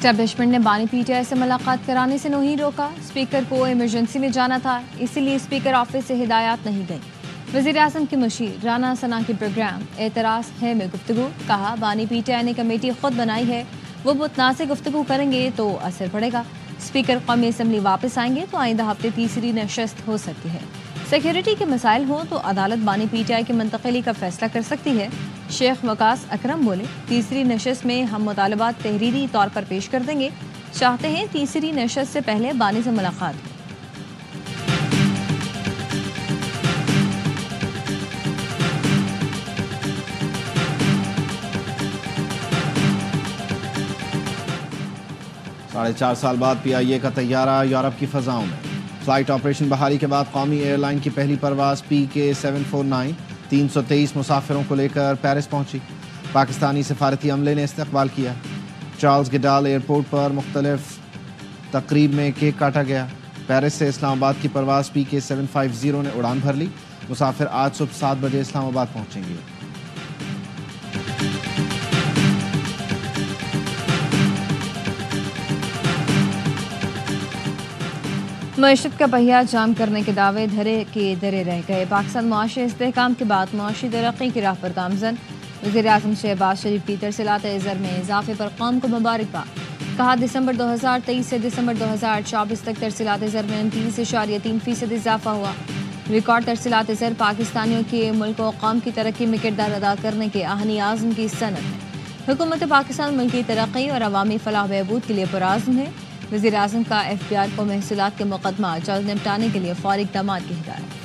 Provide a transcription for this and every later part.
Establishment نے بانی P T I سے ملاقات کرانے سے نہیں روکا. اسپیکر کو ایمرجنسی میں جانا تھا، اسی لیے اسپیکر آفس سے ہدایات نہیں گئی. وزیر اعظم کی مشیر رانا ثنا کی پروگرام اعتراض ہے میں گفتگو. کہا بانی پی ٹی آئی نے کمیٹی خود بنائی ہے، وہ متنازع گفتگو کریں گے تو اثر پڑے گا. اسپیکر قومی اسمبلی واپس آئیں گے تو آئندہ ہفتے تیسری نشست ہو سکتی ہے. سیکیورٹی کے مسائل ہوں تو عدالت بانی پی ٹی آئی کی منتقلی کا فیصلہ کر سکتی ہے. شیخ وقاص اکرم بولے تیسری نشست میں ہم مطالبات تحریری طور پر پیش کر دیں گے. چاہتے ہیں تیسری نشست سے پہلے بانی سے ملاقات ہو. ساڑھے 4 سال بعد پی آئی اے کا طیارہ یورپ کی فضاؤں میں. فلائٹ آپریشن بحالی کے بعد قومی ایئر لائن کی پہلی پرواز PK-749 323 مسافروں کو لے کر پیرس پہنچی. پاکستانی سفارتی عملے نے استقبال کیا. چارلز گڈال ایئرپورٹ پر مختلف تقریب میں کیک کاٹا گیا. پیرس سے اسلام آباد کی پرواز PK-750 نے اڑان بھر لی. مسافر آج صبح 7 بجے اسلام آباد پہنچیں گے. معیشت کا پہیہ جام کرنے کے دعوے دھرے کے درے رہ گئے. پاکستان معاشی استحکام کے بعد معاشی ترقی کی راہ پر گامزن. وزیر اعظم شہباز شریف کی ترسیلات زر میں اضافے پر قوم کو مبارکباد. کہا دسمبر 2023 سے دسمبر 2024 تک ترسیلات زر میں 29.3% اضافہ ہوا. ریکارڈ ترسیلات زر پاکستانیوں کے ملک و قوم کی ترقی میں کردار ادا کرنے کے آہنی عزم کی صنعت ہے. حکومت پاکستان ملکی ترقی اور عوامی فلاح و بہبود کے لیے پرعزم ہے. وزیر اعظم کا FBR کو محصولات کے مقدمہ جلد نمٹانے کے لیے فوری اقدامات کی ہدایت.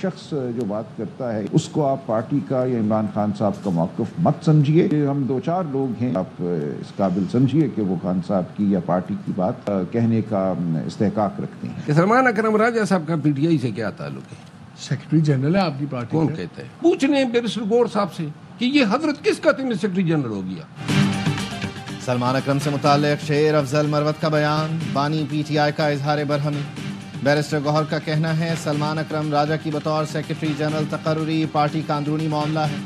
شخص جو بات کرتا ہے اس کو آپ پارٹی کا یا عمران خان صاحب کا موقف مت سمجھیے. ہم 2-4 لوگ ہیں، آپ اس قابل سمجھیے کہ وہ خان صاحب کی یا پارٹی کی بات کہنے کا استحقاق رکھتے ہیں. سلمان اکرم راجہ صاحب کا پی ٹی آئی سے کیا تعلق ہے؟ سیکرٹری جنرل ہے آپ کی پارٹی. کون کہتا ہے؟ پوچھ لیں بیرسٹر گور صاحب سے کہ یہ حضرت کس قطع میں سیکرٹری جنرل ہو گیا. سلمان اکرم سے متعلق شیر افضل مروت کا بیان. بانی پی ٹی آئی کا اظہار برہمی. بیرسٹر گوہر کا کہنا ہے سلمان اکرم راجہ کی بطور سیکرٹری جنرل تقرری پارٹی کا اندرونی معاملہ ہے.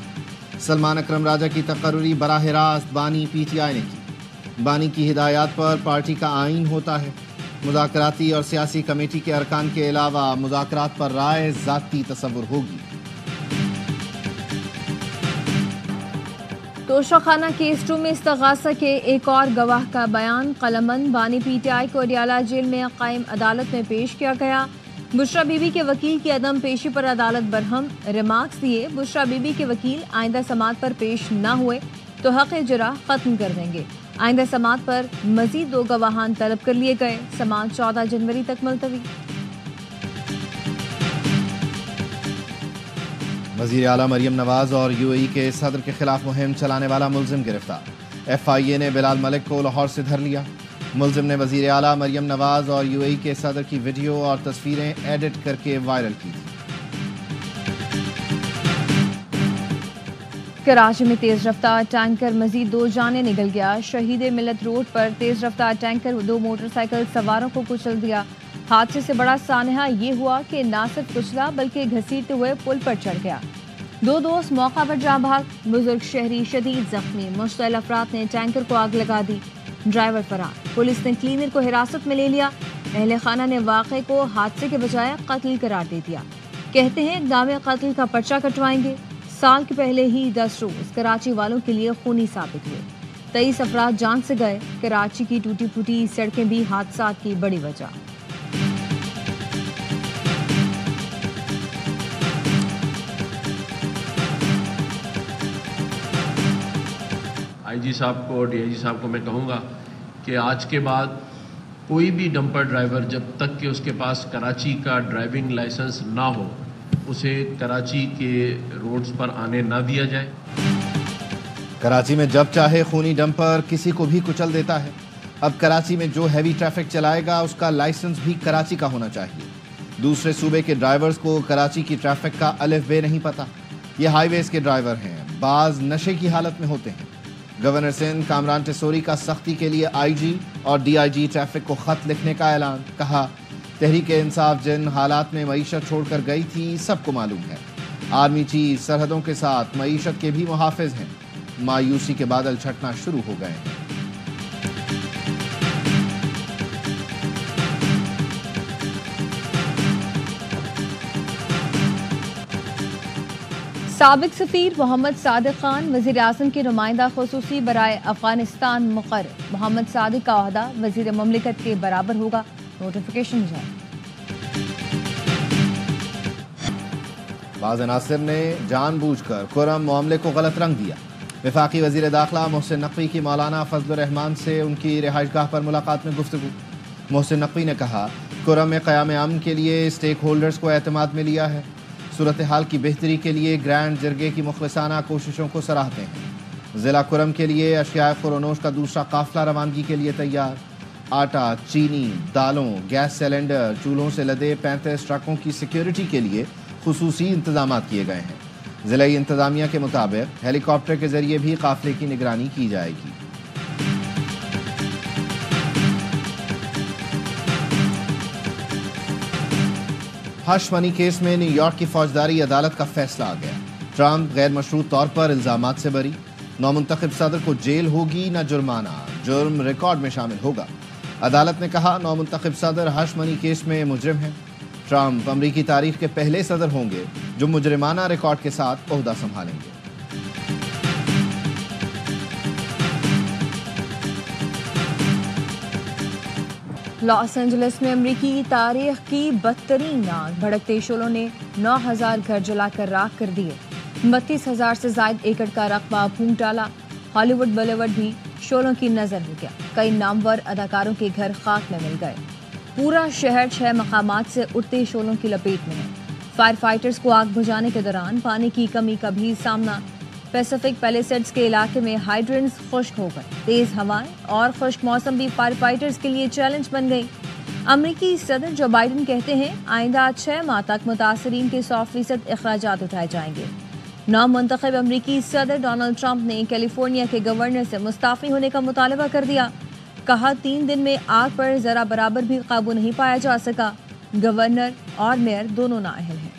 سلمان اکرم راجہ کی تقرری براہ راست بانی پی ٹی آئی نے کی. بانی کی ہدایات پر پارٹی کا آئین ہوتا ہے. مذاکراتی اور سیاسی کمیٹی کے ارکان کے علاوہ مذاکرات پر رائے ذاتی تصور ہوگی. توشہ خانہ کیس 2 میں استغاثہ کے ایک اور گواہ کا بیان. قلمبند بانی پی ٹی آئی کو اڈیالہ جیل میں قائم عدالت میں پیش کیا گیا. بشرا بی بی کے وکیل کی عدم پیشی پر عدالت برہم. ریمارکس دیے بشرا بی بی کے وکیل آئندہ سماعت پر پیش نہ ہوئے تو حق جرح ختم کر دیں گے. آئندہ سماعت پر مزید 2 گواہان طلب کر لیے گئے. سماعت 14 جنوری تک ملتوی. وزیر اعلیٰ مریم نواز اور UAE کے صدر کے خلاف مہم چلانے والا ملزم گرفتار. FIA نے بلال ملک کو لاہور سے دھر لیا. ملزم نے وزیر اعلیٰ مریم نواز اور UAE کے صدر کی ویڈیو اور تصویریں ایڈٹ کر کے وائرل کی تھی. کراچی میں تیز رفتار ٹینکر مزید 2 جانیں نگل گیا. شہید ملت روڈ پر تیز رفتار ٹینکر 2 موٹر سائیکل سواروں کو کچل دیا. حادثے سے بڑا سانحہ یہ ہوا کہ نہ صرف کچلا بلکہ گھسیٹتے ہوئے پل پر چڑھ گیا. 2 دوست موقع پر جاں بھاگ. بزرگ شہری شدید زخمی. مشتعل افراد نے ٹینکر کو آگ لگا دی. ڈرائیور فرار. پولیس نے کلینر کو حراست میں لے لیا. اہل خانہ نے واقعے کو حادثے کے بجائے قتل قرار دے دیا. کہتے ہیں اقدام قتل کا پرچہ کٹوائیں گے. سال کے پہلے ہی 10 روز کراچی والوں کے لیے خونی ثابت ہوئے. 23 افراد جان سے گئے. کراچی کی ٹوٹی پھوٹی سڑکیں بھی حادثات کی بڑی وجہ. IG صاحب کو DIG صاحب کو میں کہوں گا کہ آج کے بعد کوئی بھی ڈمپر ڈرائیور جب تک کہ اس کے پاس کراچی کا ڈرائیونگ لائسنس نہ ہو اسے کراچی کے روڈز پر آنے نہ دیا جائے. کراچی میں جب چاہے خونی ڈمپر کسی کو بھی کچل دیتا ہے. اب کراچی میں جو ہیوی ٹریفک چلائے گا اس کا لائسنس بھی کراچی کا ہونا چاہیے. دوسرے صوبے کے ڈرائیورز کو کراچی کی ٹریفک کا الف بے نہیں پتہ. یہ ہائی ویز کے ڈرائیور ہیں. بعض نشے کی حالت میں ہوتے ہیں. گورنر سندھ کامران ٹیسوری کا سختی کے لیے IG اور DIG ٹریفک کو خط لکھنے کا اعلان. کہا تحریک انصاف جن حالات میں معیشت چھوڑ کر گئی تھی سب کو معلوم ہے۔ آرمی چیف سرحدوں کے ساتھ معیشت کے بھی محافظ ہیں۔ مایوسی کے بادل چھٹنا شروع ہو گئے ہیں۔ سابق سفیر محمد صادق خان وزیر اعظم کے نمائندہ خصوصی برائے افغانستان مقرر۔ محمد صادق کا عہدہ وزیر مملکت کے برابر ہوگا، نوٹیفیکیشن جاری۔ بعض عناصر نے جان بوجھ کر کرم معاملے کو غلط رنگ دیا۔ وفاقی وزیر داخلہ محسن نقوی کی مولانا فضل الرحمان سے ان کی رہائش گاہ پر ملاقات میں گفتگو۔ محسن نقوی نے کہا کرم میں قیام امن کے لیے اسٹیک ہولڈرز کو اعتماد میں لیا ہے۔ صورتحال کی بہتری کے لیے گرینڈ جرگے کی مخلصانہ کوششوں کو سراہتے ہیں۔ ضلع کرم کے لیے اشیاء خورونوش کا دوسرا قافلہ روانگی کے لیے تیار۔ آٹا، چینی، دالوں، گیس سلنڈر، چولہوں سے لدے 35 ٹرکوں کی سیکیورٹی کے لیے خصوصی انتظامات کیے گئے ہیں۔ ضلعی انتظامیہ کے مطابق ہیلی کاپٹر کے ذریعے بھی قافلے کی نگرانی کی جائے گی۔ ہش منی کیس میں نیو یارک کی فوجداری عدالت کا فیصلہ آ گیا۔ ٹرمپ غیر مشروط طور پر الزامات سے بری۔ نومنتخب صدر کو جیل ہوگی نہ جرمانہ، جرم ریکارڈ میں شامل ہوگا۔ عدالت نے کہا نومنتخب صدر ہش منی کیس میں مجرم ہیں۔ ٹرمپ امریکی تاریخ کے پہلے صدر ہوں گے جو مجرمانہ ریکارڈ کے ساتھ عہدہ سنبھالیں گے۔ لاس اینجلس میں امریکی تاریخ کی بدترین آگ، بھڑکتے شعلوں نے 9000 گھر جلا کر راکھ کر دیے۔ 32,000 سے زائد ایکڑ کا رقبہ پھونک ڈالا۔ ہالی ووڈ بولیوڈ بھی شعلوں کی نظر ہو گیا۔ کئی نامور اداکاروں کے گھر خاک میں مل گئے۔ پورا شہر 6 مقامات سے اٹھتے شعلوں کی لپیٹ میں ہے۔ فائر فائٹرز کو آگ بجھانے کے دوران پانی کی کمی کا بھی سامنا۔ پیسیفک پیلیسیڈز کے علاقے میں ہائیڈرنٹس خشک ہو گئے۔ تیز ہوائیں اور خشک موسم بھی فائر فائٹرز کے لیے چیلنج بن گئی۔ امریکی صدر جو بائیڈن کہتے ہیں آئندہ 6 ماہ تک متاثرین کے 100% اخراجات اٹھائے جائیں گے۔ نامنتخب امریکی صدر ڈونلڈ ٹرمپ نے کیلیفورنیا کے گورنر سے مستعفی ہونے کا مطالبہ کر دیا۔ کہا 3 دن میں آگ پر ذرا برابر بھی قابو نہیں پایا جا سکا۔ گورنر اور میئر دونوں نااہل ہیں۔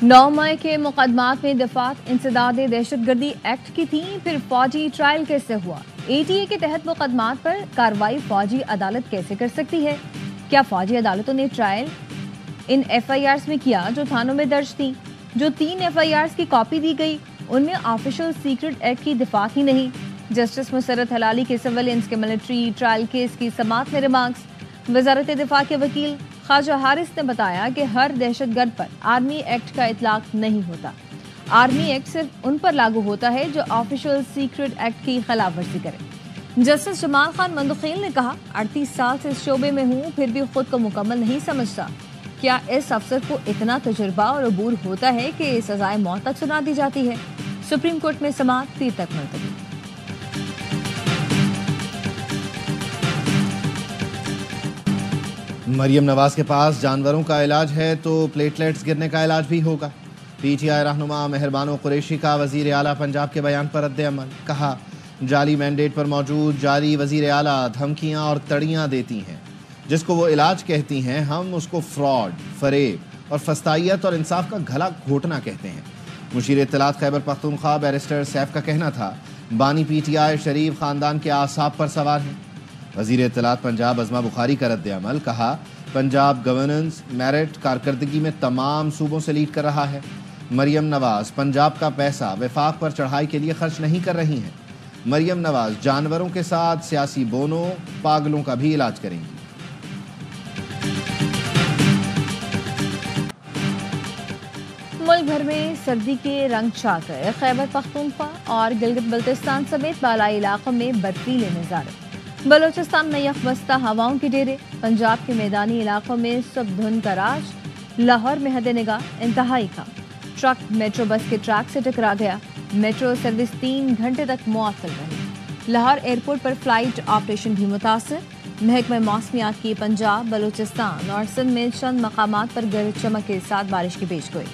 نو مئی کے مقدمات میں دفعات انسداد دہشت گردی ایکٹ کی تھیں، پھر فوجی ٹرائل کیسے ہوا؟ ATA کے تحت مقدمات پر کارروائی فوجی عدالت کیسے کر سکتی ہے؟ کیا فوجی عدالتوں نے ٹرائل ان FIRs میں کیا جو تھانوں میں درج تھیں؟ جو 3 FIRs کی کاپی دی گئی ان میں آفیشل سیکرٹ ایکٹ کی دفعات ہی نہیں۔ جسٹس مسرت ہلالی کے سویلینس کے ملٹری ٹرائل کیس کی سماعت میں ریمارکس۔ وزارت دفاع کے وکیل خواجہ حارث نے بتایا کہ ہر دہشت گرد پر آرمی ایکٹ کا اطلاق نہیں ہوتا۔ آرمی ایکٹ صرف ان پر لاگو ہوتا ہے جو آفیشل سیکرٹ ایکٹ کی خلاف ورزی کرے۔ جسٹس جمال خان مندخیل نے کہا 38 سال سے اس شعبے میں ہوں پھر بھی خود کو مکمل نہیں سمجھتا۔ کیا اس افسر کو اتنا تجربہ اور عبور ہوتا ہے کہ سزائے موت تک سنا دی جاتی ہے؟ سپریم کورٹ میں سماعت پیر تک ملتوی۔ مریم نواز کے پاس جانوروں کا علاج ہے تو پلیٹلیٹس گرنے کا علاج بھی ہوگا۔ PTI رہنما مہربانو قریشی کا وزیر اعلیٰ پنجاب کے بیان پر رد عمل۔ کہا جعلی مینڈیٹ پر موجود جعلی وزیر اعلیٰ دھمکیاں اور تڑیاں دیتی ہیں، جس کو وہ علاج کہتی ہیں ہم اس کو فراڈ، فریب اور فسطائیت اور انصاف کا گھلا گھوٹنا کہتے ہیں۔ مشیر اطلاعات خیبر پختونخوا بیرسٹر سیف کا کہنا تھا بانی PTI شریف خاندان کے اعصاب پر سوار ہیں۔ وزیر اطلاعات پنجاب عظمہ بخاری کا رد عمل۔ کہا پنجاب گورننس میرٹ کارکردگی میں تمام صوبوں سے لیڈ کر رہا ہے۔ مریم نواز پنجاب کا پیسہ وفاق پر چڑھائی کے لیے خرچ نہیں کر رہی ہیں۔ مریم نواز جانوروں کے ساتھ سیاسی بونوں، پاگلوں کا بھی علاج کریں گی۔ ملک بھر میں سردی کے رنگ چھا گئے۔ خیبر پختونخوا اور گلگت بلتستان سمیت بالائی علاقوں میں برفیلے نظارے۔ بلوچستان میں یک بستہ ہواؤں کے ڈیرے۔ پنجاب کے میدانی علاقوں میں صبح دھند کا راج۔ لاہور میں حد نگاہ انتہائی کم۔ ٹرک میٹرو بس کے ٹریک سے ٹکرا گیا۔ میٹرو سروس 3 گھنٹے تک معطل رہی۔ لاہور ایئرپورٹ پر فلائٹ آپریشن بھی متاثر۔ محکمہ موسمیات کی پنجاب، بلوچستان اور سندھ میں چند مقامات پر گرج چمک کے ساتھ بارش کی پیش گوئی۔